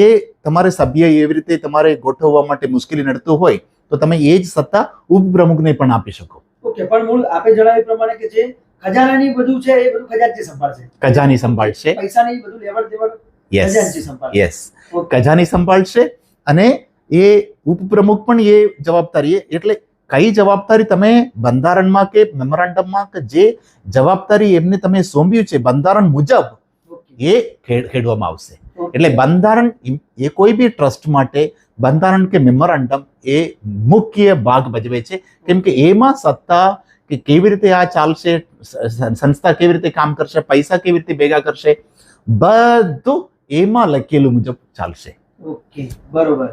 એ તમારે સભ્ય એવી રીતે તમારે ગોઠવવા માટે મુશ્કેલી નડતું હોય તો તમે એ જ સત્તા ઉપપ્રમુખને પણ આપી શકો. ઓકે, પણ મૂળ આપે જણાવ્યા પ્રમાણે કે જે ખજાનાની બધું છે એ બધું ખજાનચી સંભાળશે, ખજાની સંભાળશે. પૈસાની બધું લેવડ દેવડ ખજાનચી સંભાળશે. Yes Okay. ખજાની સંભાળશે અને એ ઉપપ્રમુખ પણ એ જવાબદારી એટલે કઈ જવાબદારી તમે બંધારણમાં કે મેમોરેન્ડમમાં કે જે જવાબદારી એમને તમે સોંપ્યું છે બંધારણ મુજબ Okay. એ ખેડવામાં આવશે. Okay. એટલે બંધારણ એ કોઈ બી ટ્રસ્ટ માટે બંધારણ કે મેમોરેન્ડમ એ મુખ્ય ભાગ ભજવે છે કેમ કે એમાં સત્તા કે કેવી રીતે આ ચાલશે, સંસ્થા કેવી રીતે કામ કરશે, પૈસા કેવી રીતે ભેગા કરશે, બધું એમાં લખેલું મુજબ ચાલશે. ઓકે, બરોબર.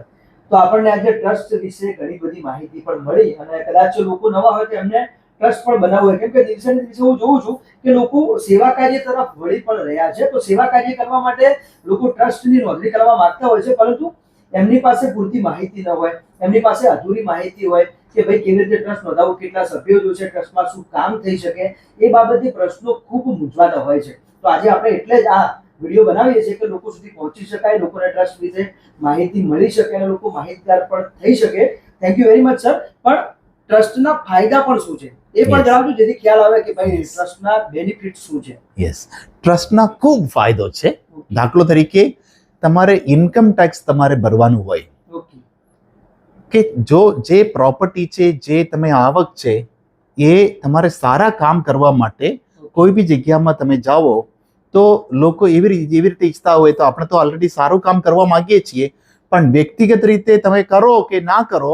તો આપણને આજે ટ્રસ્ટ વિશે ઘણી બધી માહિતી પણ મળી અને કદાચ લોકો નવા હોય તો એમને ટ્રસ્ટ પણ બનાવવું હોય કેમ કે દિવસે ને દિવસે હું જોઉં છું કે લોકો સેવા કાર્ય તરફ વળી પણ રહ્યા છે. તો સેવા કાર્ય કરવા માટે લોકો ટ્રસ્ટની નોંધણી કરવા માંગતા હોય છે પરંતુ એમની પાસે પૂરતી માહિતી ન હોય, એમની પાસે અધૂરી માહિતી હોય કે ભાઈ કેવી રીતે ટ્રસ્ટ નોંધાવવું, કેટલા સભ્યો જોશે, ટ્રસ્ટમાં શું કામ થઈ શકે, એ બાબતે પ્રશ્નો ખૂબ મૂંઝવાતા હોય છે. તો આજે આપણે એટલે જ આ વિડીયો બનાવીએ છીએ કે લોકો સુધી પહોંચી શકાય, લોકોને ટ્રસ્ટ વિશે માહિતી મળી શકે અને લોકો માહિતગાર પણ થઈ શકે. Thank you very much sir. પણ ટ્રસ્ટના ફાયદા પણ શું છે એ પણ Yes. જણાવજો જેથી ખ્યાલ આવે કે ભાઈ Yes. ટ્રસ્ટના બેનિફિટ શું છે. યસ ટ્રસ્ટના ખૂબ ફાયદો છે. દાખલો તરીકે તમારે ઇન્કમ ટેક્સ તમારે ભરવાનું હોય ઓકે, કે જો જે પ્રોપર્ટી છે જે તમે આવક છે એ તમારે સારા કામ કરવા માટે કોઈ બી જગ્યામાં તમે જાઓ તો લોકો એવી રીતે ઈચ્છતા હોય તો આપણે તો ઓલરેડી સારું કામ કરવા માંગીએ છીએ પણ વ્યક્તિગત રીતે તમે કરો કે ના કરો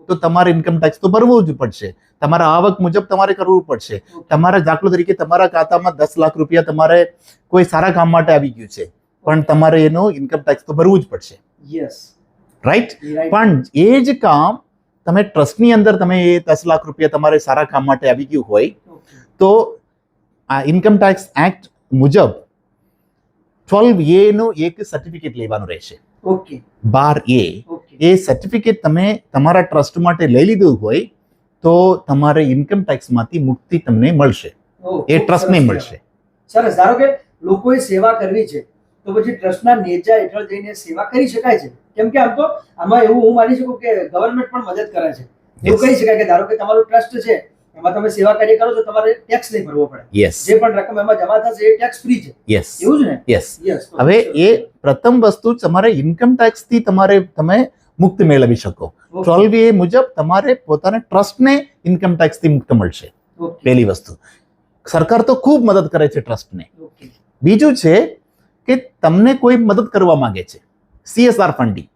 તો તમારે ઇન્કમ ટેક્સ તો ભરવું જ પડશે. તમારા આવક મુજબ તમારે કરવું પડશે. તમારા દાખલો તરીકે તમારા ખાતામાં 10 લાખ રૂપિયા તમારે કોઈ સારા કામ માટે આવી ગયું છે પણ તમારે એનો ઇન્કમ ટેક્સ તો ભરવું જ પડશે. Yes, right. રાઈટ. પણ એ જ કામ તમે ટ્રસ્ટની અંદર તમે એ 10 લાખ રૂપિયા તમારે સારા કામ માટે આવી ગયું હોય તો આ ઇન્કમ ટેક્સ એક્ટ મુજબ 12A નું એક સર્ટિફિકેટ લેવાનું રહેશે. ઓકે, 12A ઓકે, એ સર્ટિફિકેટ તમે તમારા ટ્રસ્ટ માટે લઈ લીધું હોય તો તમારે ઇન્કમ ટેક્સમાંથી મુક્તિ તમને મળશે, એ ટ્રસ્ટને મળશે. સરસ. ધારો કે લોકોએ સેવા કરવી છે તો પછી ટ્રસ્ટના નેજા હેઠળ જઈને સેવા કરી શકાય છે કેમ કે આમ તો આમાં એવું હું માની શકું કે ગવર્મેન્ટ પણ મદદ કરે છે. એવું કહી શકાય કે ધારો કે તમારું ટ્રસ્ટ છે એમાં તમે સેવા કાર્ય કરો તો તમારે ટેક્સ નહીં ભરવો પડે. યસ જે પણ રકમ એમાં જમા થશે એ ટેક્સ ફ્રી છે. યસ એવું જ ને? યસ. યસ. હવે એ પ્રથમ વસ્તુ તમારે ઇન્કમ ટેક્સ થી તમે મુક્ત મેળવી શકો. 12A મુજબ તમારે પોતાના ટ્રસ્ટને ઇન્કમ ટેક્સ થી મુક્ત મળશે. પહેલી વસ્તુ. સરકાર તો ખૂબ મદદ કરે છે ટ્રસ્ટને. બીજું છે કે તમને કોઈ મદદ કરવા માંગે છે, CSR funding,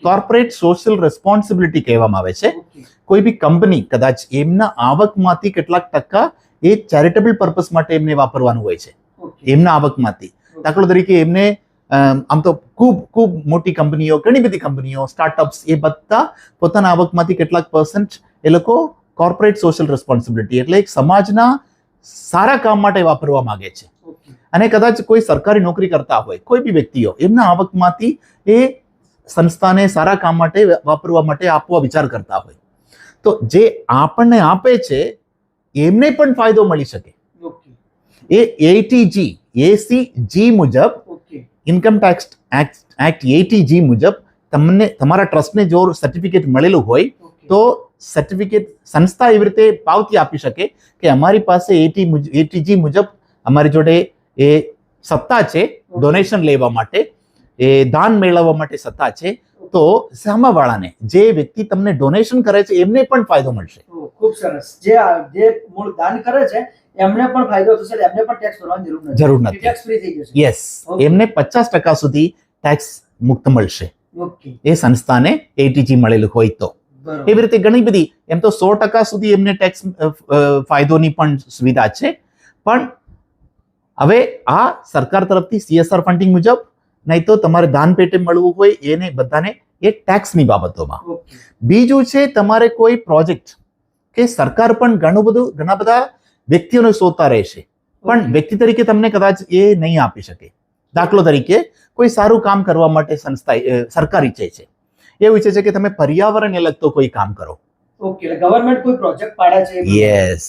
corporate social responsibility કહેવામાં આવે છે. કોઈ બી કંપની કદાચ એમના આવકમાંથી કેટલાક ટકા એ ચેરિટેબલ પર્પસ માટે એમને વાપરવાનું હોય છે એમના આવકમાંથી. દાખલો તરીકે એમને આમ તો ખૂબ મોટી કંપનીઓ, ઘણી બધી કંપનીઓ, સ્ટાર્ટઅપ્સ એ બધા પોતાના આવકમાંથી કેટલાક % એ લોકો કોર્પોરેટ સોશિયલ રેસ્પોન્સિબિલિટી એટલે એક સમાજના સારા કામ માટે વાપરવા માંગે છે. અને કદાચ કોઈ સરકારી નોકરી કરતા હોય કોઈ બી વ્યક્તિઓ એમના આવકમાંથી એ સંસ્થાને સારા કામ માટે વાપરવા માટે આપવા વિચાર કરતા હોય તો જે આપણને આપે છે એમને પણ ફાયદો મળી શકે. એ ATG મુજબ ઇન્કમ ટેક્સ એક્ટ 80G મુજબ તમને તમારા ટ્રસ્ટને જો સર્ટિફિકેટ મળેલું હોય તો સર્ટિફિકેટ સંસ્થા એવી રીતે પાવતી આપી શકે કે અમારી પાસે ATG મુજબ અમારી જોડે એ સત્તા છે ડોનેશન લેવા માટે, એ દાન મેળવવા માટે સત્તા છે. તો સામાવાળાને જે વ્યક્તિ તમને ડોનેશન કરે છે એમને પણ ફાયદો મળશે. ખૂબ સરસ. જે મૂળ દાન કરે છે એમને પણ ફાયદો થશે, એમને પણ ટેક્સ ભરવાની જરૂર નથી. ટેક્સ ફ્રી થઈ જશે. યસ, એમને 50% સુધી ટેક્સ મુક્ત મળશે ઓકે, એ સંસ્થાને ATG મળેલું હોય તો. એવી રીતે ઘણી બધી એમ તો 100% સુધી એમને ટેક્સ ફાયદોની પણ સુવિધા છે. પણ હવે આ સરકાર તરફથી CSR ફંડિંગ મુજબ, નહીં તો તમારે દાન પેટે મળવું હોય એને બધાને એ ટેક્સની બાબતોમાં. બીજું છે તમારે કોઈ પ્રોજેક્ટ કે સરકાર પણ ઘણા બધા વ્યક્તિઓને શોધતા રહેશે પણ વ્યક્તિ તરીકે તમને કદાચ એ નહીં આપી શકે. દાખલો તરીકે કોઈ સારું કામ કરવા માટે સરકાર ઈચ્છે છે, એવું ઈચ્છે છે કે તમે પર્યાવરણને લગતો કોઈ કામ કરો. ઓકે, ગવર્મેન્ટ કોઈ પ્રોજેક્ટ પાડે છે. Yes,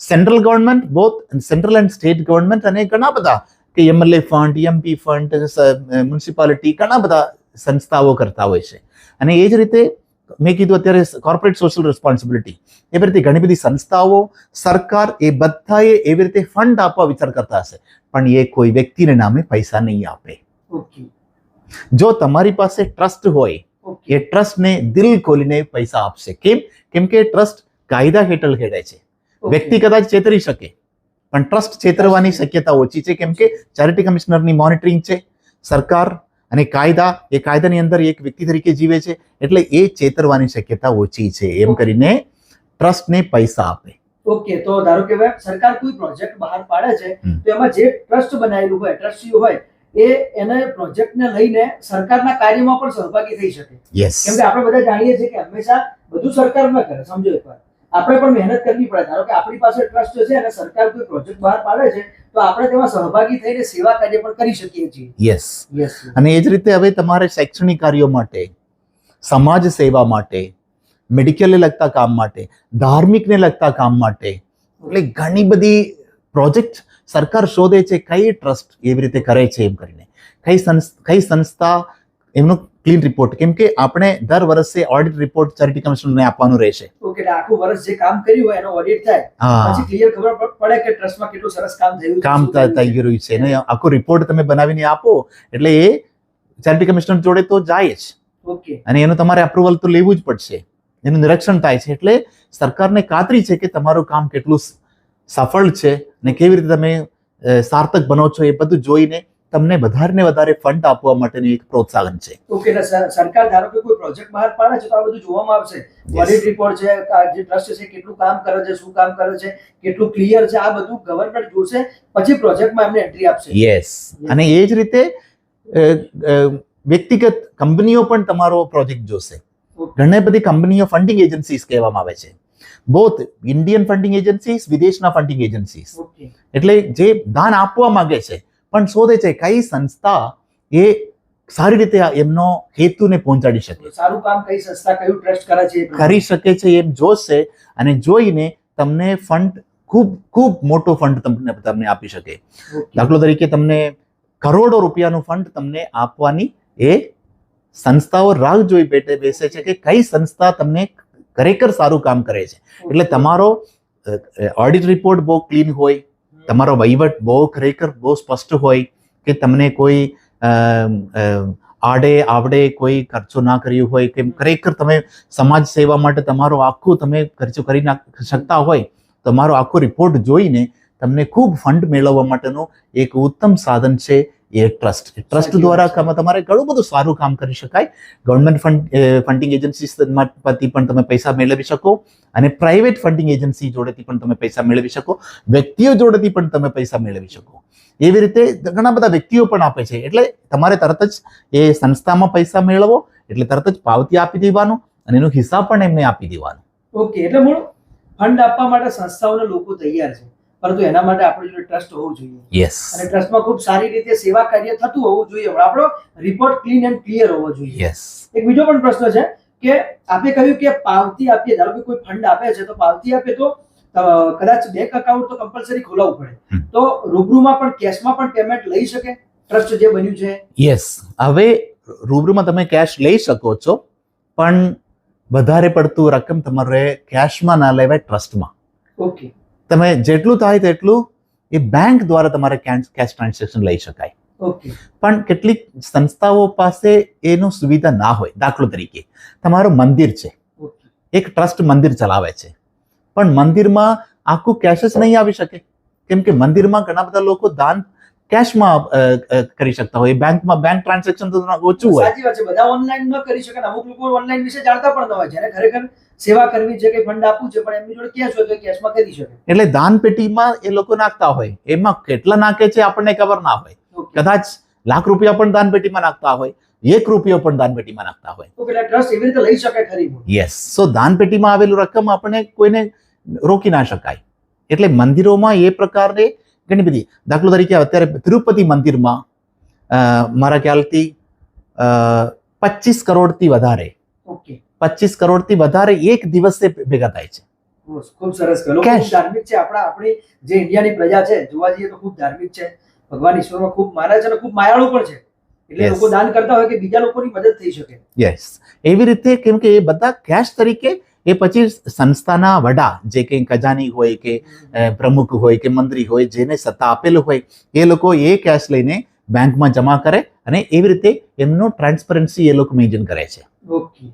central government, both central and state government અને ઘણા બધા કે MLA fund, MP fund, municipality ઘણા બધા સંસ્થાઓ કરતા હોય છે. અને એ જ રીતે મેં કીધું અત્યારે કોર્પોરેટ સોશિયલ રેસ્પોન્સિબિલિટી, એવી રીતે ઘણી બધી સંસ્થાઓ, સરકાર એ બધાએ એવી રીતે ફંડ આપવા વિચાર કરતા હશે પણ એ કોઈ વ્યક્તિને નામે પૈસા નહીં આપે. ઓકે, જો તમારી પાસે ટ્રસ્ટ હોય, ઓકે એ ટ્રસ્ટને દિલ ખોલીને પૈસા આપશે. કેમ કે ટ્રસ્ટ કાયદા હેઠળ ખેડાય છે. વ્યક્તિ કદાચ છેતરી શકે, પણ ટ્રસ્ટ છેતરવાની શક્યતા ઓછી છે, કેમ કે ચેરિટી કમિશનરની મોનિટરિંગ છે. સરકાર અને કાયદાની અંદર એક વ્યક્તિ તરીકે જીવે છે, એટલે એ છેતરવાની શક્યતા ઓછી છે. એમ કરીને ટ્રસ્ટને પૈસા આપે. ઓકે તો ધારો કે હવે સરકાર કોઈ પ્રોજેક્ટ બહાર પાડે છે તો એમાં જે ટ્રસ્ટ બનાવેલું હોય, ટ્રસ્ટી હોય, એને પ્રોજેક્ટને લઈને સરકારના કાર્યમાં પણ સહભાગી થઈ શકે. યસ, કેમ કે આપણે બધા જાણીએ છીએ કે હંમેશા બધું સરકાર ન કરે. સમજો એકવાર આપણે પણ મહેનત કરવી પડે. ધારો કે આપણી પાસે ટ્રસ્ટ છે અને સરકાર કોઈ પ્રોજેક્ટ બહાર પાડે છે તો આપણે તેમાં સહભાગી થઈને સેવા કાર્ય પણ કરી શકીએ છીએ. યસ. યસ અને એ જ રીતે હવે તમારે શૈક્ષણિક કાર્યો માટે, સમાજ સેવા માટે, મેડિકલને લગતા કામ માટે, ધાર્મિકને લગતા કામ માટે, એટલે ઘણી બધી પ્રોજેક્ટ સરકાર શોધે છે કઈ ટ્રસ્ટ એવી રીતે કરે છે. એમ કરીને કઈ સંસ્થા એમનો ક્લીન રિપોર્ટ, કેમ કે આપણે દર વર્ષે ઓડિટ રિપોર્ટ ચેરિટી કમિશનરને આપવાનું રહેશે. ઓકે આખું વર્ષ જે કામ કર્યું હોય એનો ઓડિટ થાય, પછી ક્લિયર ખબર પડે કે ટ્રસ્ટમાં કેટલું સરસ કામ થયું છે, કામ થઈ ગયું છે ને આખો રિપોર્ટ તમે બનાવીને આપો એટલે એ ચેરિટી કમિશનર જોડે તો જાય જ. ઓકે અને એનું તમારે અપ્રુવલ તો લેવું જ પડશે. એનું નિરીક્ષણ થાય છે, એટલે સરકારને ખાતરી છે કે તમારું કામ કેટલું સફળ છે ને કેવી રીતે તમે સાર્થક બનો છો. એ બધું જોઈને તમને વધારે ને વધારે ફંડ આપવા માટેનું એક પ્રોત્સાહન છે. ઓકે સરકાર ધારો કે કોઈ પ્રોજેક્ટ બહાર પાડે છે તો આ બધું જોવામાં આવશે. ઓડિટ રિપોર્ટ છે, જે ટ્રસ્ટ છે કેટલું કામ કરે છે, શું કામ કરે છે, કેટલું ક્લિયર છે, આ બધું ગવર્નમેન્ટ જોશે, પછી પ્રોજેક્ટમાં એમને એન્ટ્રી આપશે. યસ. અને એ જ રીતે વ્યક્તિગત કંપનીઓ પણ તમારો પ્રોજેક્ટ જોશે. ઘણી બધી કંપનીઓ ફંડિંગ એજન્સીસ કહેવામાં આવે છે. બોથ ઇન્ડિયન ફંડિંગ એજન્સીસ, વિદેશના ફંડિંગ એજન્સીસ. ઓકે એટલે જે દાન આપવા માંગે છે પણ શોધે છે કઈ સંસ્થા એ સારી રીતે એમનો હેતુને પહોંચાડી શકે, સારું કામ કઈ સંસ્થા કયું ટ્રસ્ટ કરે છે કરી શકે છે, એમ જોશે. અને જોઈને તમને ફંડ ખૂબ મોટો ફંડ તમને આપી શકે. દાખલો તરીકે તમને કરોડો રૂપિયાનું ફંડ તમને આપવાની એ સંસ્થાઓ રાહ જોઈ બેસે છે કે કઈ સંસ્થા તમને ખરેખર સારું કામ કરે છે. એટલે તમારો ઓડિટ રિપોર્ટ બહુ ક્લીન હોય, તમારો વહીવટ ખરેખર બહુ સ્પષ્ટ હોય, કે તમને કોઈ આડે આવડે કોઈ ખર્ચો ના કર્યો હોય, કે ખરેખર તમે સમાજ સેવા માટે તમારો આખું તમે ખર્ચો કરી શકતા હોય, તમારો આખો રિપોર્ટ જોઈને તમને ખૂબ ફંડ મેળવવા માટેનું એક ઉત્તમ સાધન છે એ ટ્રસ્ટ. ટ્રસ્ટ દ્વારા તમારે ઘણું બધું સારું કામ કરી શકાય. ગવર્મેન્ટ ફંડિંગ એજન્સી પરથી પણ તમે પૈસા મેળવી શકો, અને પ્રાઇવેટ ફંડિંગ એજન્સી જોડેથી પણ તમે પૈસા મેળવી શકો, વ્યક્તિઓ જોડેથી પણ તમે પૈસા મેળવી શકો. એવી રીતે ઘણા બધા વ્યક્તિઓ પણ આપે છે. એટલે તમારે તરત જ એ સંસ્થામાં પૈસા મેળવો એટલે તરત જ પાવતી આપી દેવાનું અને એનો હિસાબ પણ એમને આપી દેવાનો. ઓકે એટલે મૂળ ફંડ આપવા માટે સંસ્થાઓના લોકો તૈયાર છે, પરંતુ એના માટે આપણી જોડે ટ્રસ્ટ હોવું જોઈએ. યસ. અને ટ્રસ્ટમાં ખૂબ સારી રીતે સેવા કાર્ય થતું હોવું જોઈએ. આપણો રિપોર્ટ ક્લીન એન્ડ ક્લિયર હોવો જોઈએ. યસ. એક બીજો પણ પ્રશ્ન છે કે આપણે કહ્યું કે પાવતી આપીએ, ધારો કે કોઈ ફંડ આપે છે તો પાવતી આપે તો કદાચ બેંક એકાઉન્ટ તો કમ્પલસરી ખોલાવવું પડે, તો રૂબરૂમાં પણ કેશમાં પણ પેમેન્ટ લઈ શકે ટ્રસ્ટ જે બન્યું છે? યસ. હવે રૂબરૂમાં તમે કેશ લઈ શકો છો, પણ વધારે પડતું રકમ તમારે કેશમાં ના લેવાય, ટ્રસ્ટમાં. ઓકે. તમે જેટલું થાય તેટલું એ બેંક દ્વારા તમારે કેશ ટ્રાન્ઝેક્શન લઈ શકાય. ઓકે. પણ કેટલીક સંસ્થાઓ પાસે એનો સુવિધા ના હોય. દાખલો તરીકે તમારું મંદિર છે, એક ટ્રસ્ટ મંદિર ચલાવે છે, પણ મંદિરમાં આખું કેશ જ નહીં આવી શકે, કેમ કે મંદિરમાં ઘણા બધા લોકો દાન કેશમાં કરી શકતા હોય, બેંક ટ્રાન્ઝેક્શન તો ઓછું હોય. સાચી વાત છે, બધા ઓનલાઈન ન કરી શકે. અમુક લોકો ઓનલાઈન વિશે જાણતા પણ ન હોય, જેને ખરેખર સેવા કરવી છે કે ફંડ આપવું છે પણ એમની જોડે કેશ હોય તો કેશમાં કરી શકે. એટલે દાન પેટીમાં એ લોકો નાખતા હોય, એમાં કેટલા નાખે છે આપણને ખબર ના હોય. કદાચ લાખ રૂપિયા પણ દાન પેટીમાં નાખતા હોય, 1 રૂપિયો પણ દાન પેટીમાં નાખતા હોય. તો પેલા ટ્રસ્ટ એવી રીતે લઈ શકે ખરી? યસ. સો દાન પેટીમાં આવેલું રકમ આપણે કોઈને રોકી ના શકાય. એટલે મંદિરોમાં એ પ્રકારે ઘણી બધી, દાખલો તરીકે અત્યારે તિરુપતિ મંદિરમાં મારા ખ્યાલથી 25 કરોડથી વધારે, 25 કરોડથી વધારે એક દિવસે ભેગા થાય છે. ખૂબ સરસ. લોકો ખૂબ ધાર્મિક છે. આપણી જે ઇન્ડિયાની પ્રજા છે જોવા જઈએ તો ખૂબ ધાર્મિક છે, ભગવાન ઈશ્વરમાં ખૂબ માને છે અને ખૂબ માયાળુ પણ છે. એટલે લોકો દાન કરતા હોય કે બીજા લોકોની મદદ થઈ શકે. યસ. એવી રીતે, કેમ કે એ બધા કેશ તરીકે, એ પછી સંસ્થાના વડા જે કંઈ ખજાની હોય કે પ્રમુખ હોય કે મંત્રી હોય, જેને સત્તા આપેલું હોય, એ લોકો એ કેશ લઈને બેંકમાં જમા કરે અને એવી રીતે એમનો ટ્રાન્સપરન્સી એ લોકો મેન્ટેન કરે છે. Okay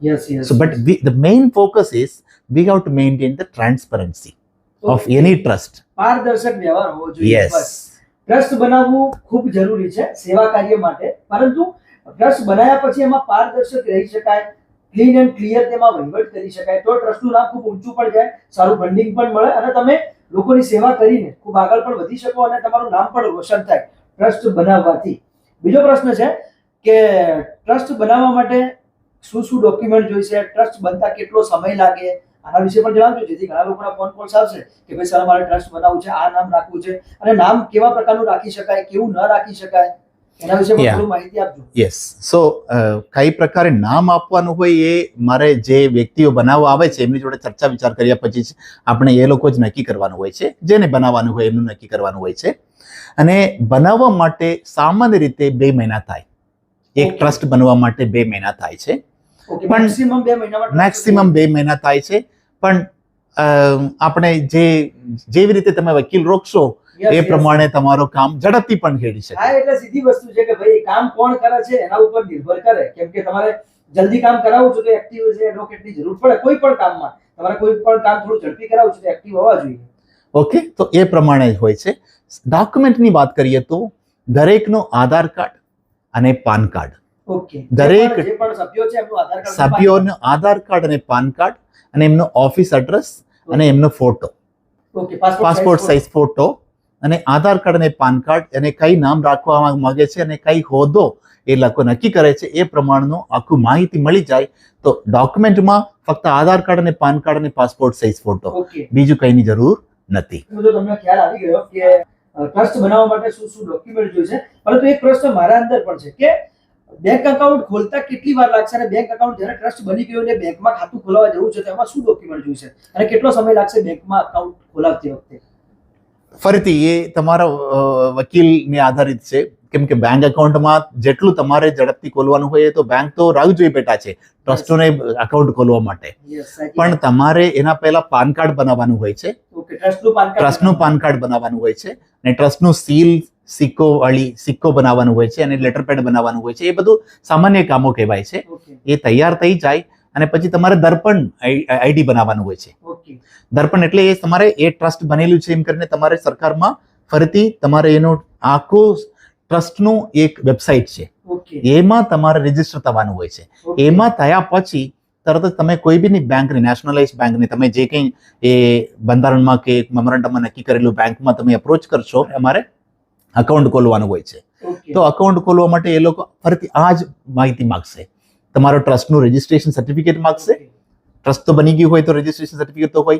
yes yes So, but the main focus is we have to maintain the transparency of any trust. પારદર્શક વ્યવહાર હોવો જોઈએ. Yes. ટ્રસ્ટ બનાવવું ખૂબ જરૂરી છે સેવા કાર્ય માટે, પરંતુ ટ્રસ્ટ બનાવ્યા પછી એમાં પારદર્શક રહી શકાય, ક્લીન એન્ડ ક્લિયર તેમાં વહીવટ કરી શકાય, તો ટ્રસ્ટનું નામ ખૂબ ઊંચું પણ જાય, સારું ફંડિંગ પણ મળે અને તમે લોકોની સેવા કરીને ખૂબ આગળ પણ વધી શકો અને તમારું નામ પણ રોશન થાય ટ્રસ્ટ બનાવવાથી. બીજો પ્રશ્ન છે કે ટ્રસ્ટ બનાવવા માટે શું શું ડોક્યુમેન્ટ જોઈશે, ટ્રસ્ટ બનતા કેટલો સમય લાગે, આના વિશે પણ જણાવજો, જેથી ઘણા લોકોના ફોન કોલ્સ આવશે કે ભાઈ સર મારે ટ્રસ્ટ બનાવવું છે, આ નામ રાખવું છે, અને નામ કેવા પ્રકારનું રાખી શકાય, કેવું ન રાખી શકાય, એના વિશે પણ થોડું માહિતી આપજો. યસ. સો કઈ પ્રકારે નામ આપવાનું હોય એ મારે જે વ્યક્તિઓ બનાવવા આવે છે એમની જોડે ચર્ચા વિચાર કર્યા પછી જ આપણે એ લોકો જ નક્કી કરવાનું હોય છે, જેને બનાવવાનું હોય એમનું નક્કી કરવાનું હોય છે. અને બનાવવા માટે સામાન્ય રીતે 2 મહિના થાય, એક ટ્રસ્ટ બનવા માટે 2 મહિના થાય છે. પણ મેક્સિમમ 2 મહિનામાં મેક્સિમમ 2 મહિના થાય છે. પણ આપણે જેવી રીતે તમે વકીલ રોકશો એ પ્રમાણે તમારું કામ ઝડપથી પણ ખેડી શકે. હા, એટલે સીધી વસ્તુ છે કે ભાઈ કામ કોણ કરે છે એના ઉપર નિર્ભર કરે, કેમ કે તમારે જલ્દી કામ કરાવવું છે તો એક્ટિવ છે એડવોકેટની જરૂર પડે. કોઈ પણ કામમાં તમારે કોઈ પણ કામ થોડું ઝડપી કરાવવું છે તો એક્ટિવ હોવા જોઈએ. ઓકે, તો એ પ્રમાણે જ હોય છે. ડોક્યુમેન્ટની વાત કરીએ તો દરેકનો આધાર કાર્ડ અને પાન કાર્ડ, ઓકે, દરેક જે પણ સભ્યો છે એમનું આધાર કાર્ડ, સભ્યોનો આધાર કાર્ડ અને પાન કાર્ડ અને એમનો ઓફિસ એડ્રેસ અને એમનો photo, okay, passport size photo અને આધાર કાર્ડ અને પાન કાર્ડ, અને કઈ નામ રાખવા માંગે છે અને કઈ હોદ્દો એ લોકો નક્કી કરે છે એ પ્રમાણનો આખું માહિતી મળી જાય તો ડોક્યુમેન્ટમાં ફક્ત આધાર કાર્ડ અને પાન કાર્ડ અને પાસપોર્ટ સાઇઝ ફોટો, ઓકે. બીજું કઈની જરૂર નથી. તો તમને ખ્યાલ આવી ગયો કે ટ્રસ્ટ બનાવવા માટે શું શું ડોક્યુમેન્ટ જોઈશે, પરંતુ એક પ્રશ્ન મારા અંદર પણ છે કે બેંક એકાઉન્ટ ખોલતા કેટલી વાર લાગશે, અને બેંક એકાઉન્ટ જ્યારે ટ્રસ્ટ બની ગયું અને બેંકમાં ખાતું ખોલાવવા જવું છે તો એમાં શું ડોક્યુમેન્ટ જોઈશે અને કેટલો સમય લાગશે બેંકમાં એકાઉન્ટ ખોલાવતી વખતે? ફરીથી એ તમારા વકીલને આધારિત છે, કેમ કે બેંક એકાઉન્ટમાં જેટલું તમારે ઝડપથી ખોલવાનું હોય તો બેંક તો રાહ જોઈ બેઠા છે ટ્રસ્ટોને એકાઉન્ટ ખોલવા માટે. પણ તમારે એના પહેલા પાન કાર્ડ બનાવવાનું હોય છે, ઓકે, ટ્રસ્ટનું પાન કાર્ડ બનાવવાનું હોય છે, અને ટ્રસ્ટનું સીલ સિક્કો બનાવવાનું હોય છે, અને લેટર પેડ બનાવવાનું હોય છે. એ બધું સામાન્ય કામો કહેવાય છે. એ તૈયાર થઈ જાય અને પછી તમારે દર્પણ આઈડી બનાવવાનું હોય છે. ઓકે, દર્પણ એટલે એ તમારે એ ટ્રસ્ટ બનેલું છે એમ કરીને તમારે સરકારમાં ફરીથી તમારે એનો આખું ટ્રસ્ટનું એક વેબસાઇટ છે, ઓકે, એમાં તમારે રજીસ્ટર થવાનું હોય છે. એમાં થયા પછી તરત જ તમે કોઈ બી બેંકની, નેશનલાઇઝ બેંકની, તમે જે કંઈ એ બંધારણમાં કે મેમોરેન્ડમમાં નક્કી કરેલું બેંકમાં તમે અપ્રોચ કરશો, અમારે અકાઉન્ટ ખોલવાનું હોય છે. તો અકાઉન્ટ ખોલવા માટે એ લોકો ફરીથી આ જ માહિતી માંગશે. તમારો ટ્રસ્ટનું રજીસ્ટ્રેશન સર્ટિફિકેટ માંગશે. ટ્રસ્ટ તો બની ગયું હોય તો રજીસ્ટ્રેશન સર્ટિફિકેટ તો હોય.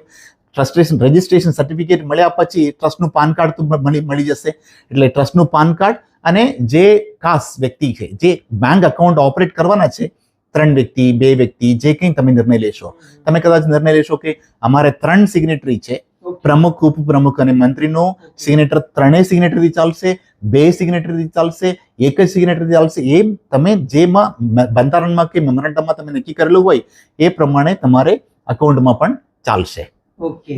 રજીસ્ટ્રેશન સર્ટિફિકેટ મળ્યા પછી ટ્રસ્ટનું પાન કાર્ડ તો મળી જશે. એટલે ટ્રસ્ટનું પાન કાર્ડ અને જે ખાસ વ્યક્તિ છે જે બેંક એકાઉન્ટ ઓપરેટ કરવાના છે, 3 વ્યક્તિ 2 વ્યક્તિ જે કંઈ તમે નિર્ણય લેશો, તમે કદાચ નિર્ણય લેશો કે અમારે 3 સિગ્નેટરી છે, પ્રમુખ, ઉપપ્રમુખ અને મંત્રીનો સિગ્નેચર 3 સિગ્નેટરીથી ચાલશે, 2 સિગ્નેટરીથી ચાલશે, 1 જ સિગ્નેટરીથી ચાલશે. એમ તમે જેમાં બંધારણમાં કે મેમોરેન્ડમમાં તમે નક્કી કરેલું હોય એ પ્રમાણે તમારે અકાઉન્ટમાં પણ ચાલશે.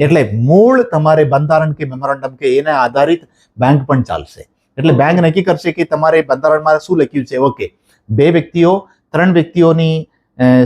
એટલે મૂળ તમારે બંધારણ કે મેમોરેન્ડમ કે એના આધારિત બેંક પણ ચાલશે. એટલે બેંક નક્કી કરશે કે તમારે બંધારણમાં શું લખ્યું છે. ઓકે, 2 વ્યક્તિઓ 3 વ્યક્તિઓની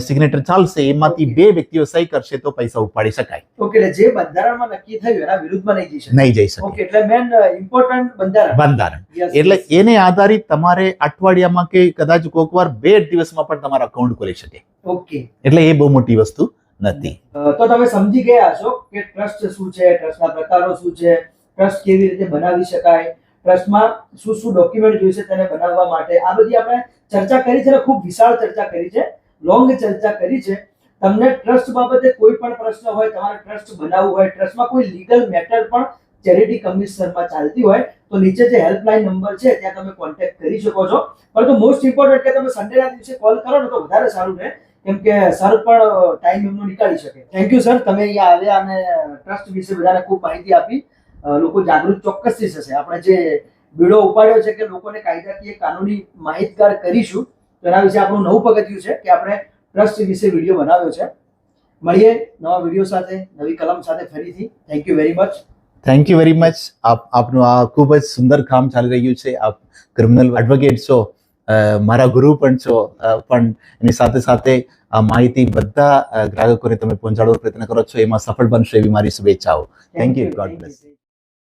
સિગ્નેચર ચાલશે, એમાંથી 2 વ્યક્તિઓ સહી કરશે તો પૈસા ઉપાડી શકાય. ઓકે, એટલે જે બંધારણમાં નક્કી થયું એના વિરુદ્ધમાં નહીં જઈ શકે. ઓકે, એટલે મેન ઇમ્પોર્ટન્ટ બંધારણ. એટલે એને આધારિત તમારે અઠવાડિયામાં કે કદાચ કોઈક વાર 2 દિવસમાં પણ તમારા અકાઉન્ટ ખોલી શકે. ઓકે, એટલે એ બહુ મોટી વસ્તુ નથી. તો તમે સમજી ગયા છો કે ટ્રસ્ટ શું છે, ટ્રસ્ટના પ્રકારો શું છે, ટ્રસ્ટ કેવી રીતે બનાવી શકાય, ટ્રસ્ટમાં શું શું ડોક્યુમેન્ટ જોઈશે તેને બનાવવા માટે. આ બધી આપણે ચર્ચા કરી છે, ખૂબ વિશાળ ચર્ચા કરી છે, લોંગ ચર્ચા કરી છે. તમને ટ્રસ્ટ બાબતે કોઈ પણ પ્રશ્ન હોય, તમારે ટ્રસ્ટ બનાવવું હોય, ટ્રસ્ટમાં કોઈ લીગલ મેટર પણ ચેરિટી કમિશનરમાં ચાલતી હોય તો નીચે જે હેલ્પલાઇન નંબર છે ત્યાં તમે કોન્ટેક્ટ કરી શકો છો. પરંતુ મોસ્ટ ઇમ્પોર્ટન્ટ કે તમે સન્ડેના દિવસે કોલ કરો ને તો વધારે સારું રહે, કેમ કે સર પણ ટાઈમ એમનો નીકાળી શકે. થેન્ક યુ સર, તમે અહીંયા આવ્યા અને ટ્રસ્ટ વિશે બધાને ખૂબ માહિતી આપી. લોકો જાગૃત ચોક્કસથી થશે. આપણે જે વિડીયો ઉપાડ્યો છે કે લોકોને કાયદાકીય કાનૂની માહિતગાર કરીશું, તો એના વિશે આપણું નવું પગથિયું છે કે આપણે ટ્રસ્ટ વિશે વિડીયો બનાવ્યો છે. મળીએ નવા વિડીયો સાથે, નવી કલમ સાથે ફરીથી. Thank you very much. Thank you very much. આપનું આ ખૂબ જ સુંદર કામ ચાલી રહ્યું છે. આપ ક્રિમિનલ એડવોકેટ છો મારા ગુરુ પણ છો, પણ એની સાથે સાથે આ માહિતી બધા ગ્રાહકોને તમે પહોંચાડવાનો પ્રયત્ન કરો છો, એમાં સફળ બનશો એવી મારી શુભેચ્છાઓ. Thank you. God bless.